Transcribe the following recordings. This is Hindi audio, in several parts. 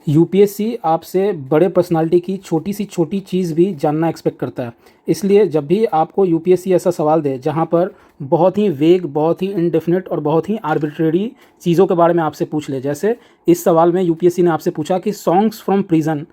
यूपीएससी आपसे बड़े पर्सनालिटी की छोटी सी छोटी चीज़ भी जानना एक्सपेक्ट करता है। इसलिए जब भी आपको यूपीएससी ऐसा सवाल दे जहाँ पर बहुत ही वेग, बहुत ही इनडेफिनिट और बहुत ही आर्बिट्रेरी चीज़ों के बारे में आपसे पूछ ले, जैसे इस सवाल में यूपीएससी ने आपसे पूछा कि सॉन्ग्स फ्रॉम प्रिजन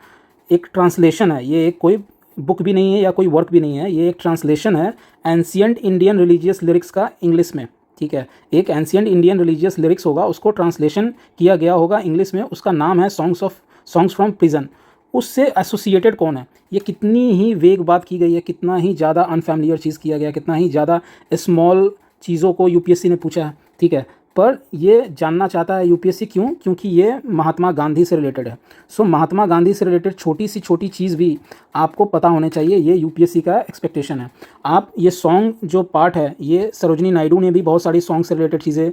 एक ट्रांसलेशन है, ये एक कोई बुक भी नहीं है या कोई वर्क भी नहीं है, ये एक ट्रांसलेशन है एंशियंट इंडियन रिलीजियस लिरिक्स का इंग्लिश में। ठीक है, एक एंशियंट इंडियन रिलीजियस लिरिक्स होगा, उसको ट्रांसलेशन किया गया होगा इंग्लिश में, उसका नाम है सॉन्ग्स फ्रॉम प्रिजन। उससे एसोसिएटेड कौन है? ये कितनी ही वेग बात की गई है, कितना ही ज़्यादा अनफैमिलियर चीज़ किया गया, कितना ही ज़्यादा स्मॉल चीज़ों को यूपीएससी ने पूछा है। ठीक है, पर ये जानना चाहता है यूपीएससी क्यों? क्योंकि ये महात्मा गांधी से रिलेटेड है। सो महात्मा गांधी से रिलेटेड छोटी सी छोटी चीज़ भी आपको पता होने चाहिए, ये यूपीएससी का एक्सपेक्टेशन है। आप ये सॉन्ग जो पार्ट है, ये सरोजनी नायडू ने भी बहुत सारी सॉन्ग से रिलेटेड चीज़ें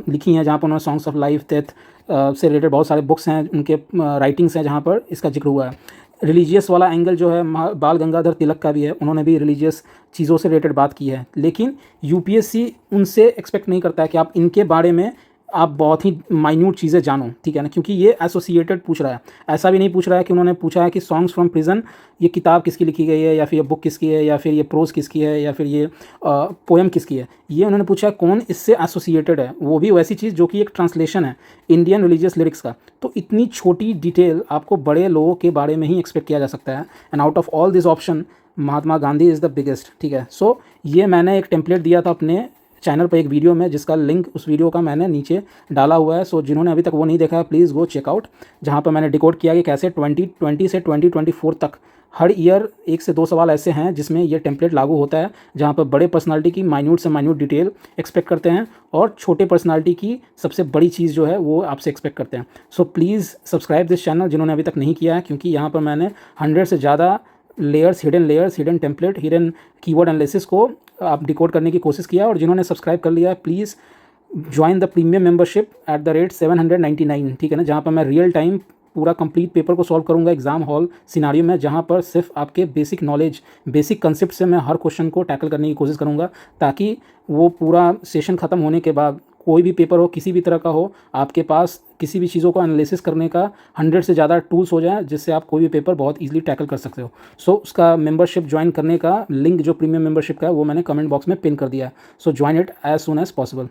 लिखी हैं, जहाँ पर उन्होंने सॉन्ग्स ऑफ लाइफ, डेथ से रिलेटेड बहुत सारे बुक्स हैं, उनके राइटिंग्स हैं जहाँ पर इसका जिक्र हुआ है। रिलीजियस वाला एंगल जो है बाल गंगाधर तिलक का भी है, उन्होंने भी रिलीजियस चीज़ों से रिलेटेड बात की है। लेकिन यूपीएससी उनसे एक्सपेक्ट नहीं करता है कि आप इनके बारे में आप बहुत ही माइन्यूट चीज़ें जानो। ठीक है ना, क्योंकि ये एसोसिएटेड पूछ रहा है। ऐसा भी नहीं पूछ रहा है कि उन्होंने पूछा है कि सॉन्ग्स फ्रॉम प्रिजन ये किताब किसकी लिखी गई है, या फिर ये बुक किसकी है, या फिर ये प्रोज किसकी है, या फिर ये पोएम किसकी है। ये उन्होंने पूछा है कौन इससे एसोसिएटेड है, वो भी वैसी चीज़ जो कि एक ट्रांसलेशन है इंडियन रिलीजियस लिरिक्स का। तो इतनी छोटी डिटेल आपको बड़े लोगों के बारे में ही एक्सपेक्ट किया जा सकता है। And out of all this option Mahatma Gandhi is the biggest. ठीक है, सो ये मैंने एक टेम्पलेट दिया था अपने चैनल पर एक वीडियो में, जिसका लिंक उस वीडियो का मैंने नीचे डाला हुआ है। सो जिन्होंने अभी तक वो नहीं देखा है, प्लीज़ गो चेकआउट, जहाँ पर मैंने डिकोड किया कि कैसे 2020 से 2024 तक हर ईयर 1 से 2 सवाल ऐसे हैं जिसमें ये टेम्पलेट लागू होता है, जहाँ पर बड़े पर्सनालिटी की माइन्यूट से माइन्यूट डिटेल एक्सपेक्ट करते हैं और छोटे पर्सनालिटी की सबसे बड़ी चीज़ जो है वो आपसे एक्सपेक्ट करते हैं। So please subscribe this channel जिन्होंने अभी तक नहीं किया है, क्योंकि यहाँ पर मैंने 100 से ज़्यादा layers, hidden template, hidden keyword analysis को आप डिकोड करने की कोशिश किया। और जिन्होंने सब्सक्राइब कर लिया है, please join the premium membership at the rate 799। ठीक है ना, जहाँ पर मैं रियल टाइम पूरा कंप्लीट पेपर को सॉल्व करूंगा एग्जाम हॉल सिनारियो में, जहाँ पर सिर्फ आपके बेसिक नॉलेज, बेसिक कंसेप्ट से मैं हर क्वेश्चन को टैकल करने की कोशिश करूंगा, ताकि वो पूरा सेशन ख़त्म होने के बाद कोई भी पेपर हो, किसी भी तरह का हो, आपके पास किसी भी चीज़ों को एनालिसिस करने का 100 से ज़्यादा टूल्स हो जाए, जिससे आप कोई भी पेपर बहुत ईजिली टैकल कर सकते हो। सो उसका मेंबरशिप ज्वाइन करने का लिंक जो प्रीमियम मेंबरशिप का है वो मैंने कमेंट बॉक्स में पिन कर दिया है। So join it as soon as possible.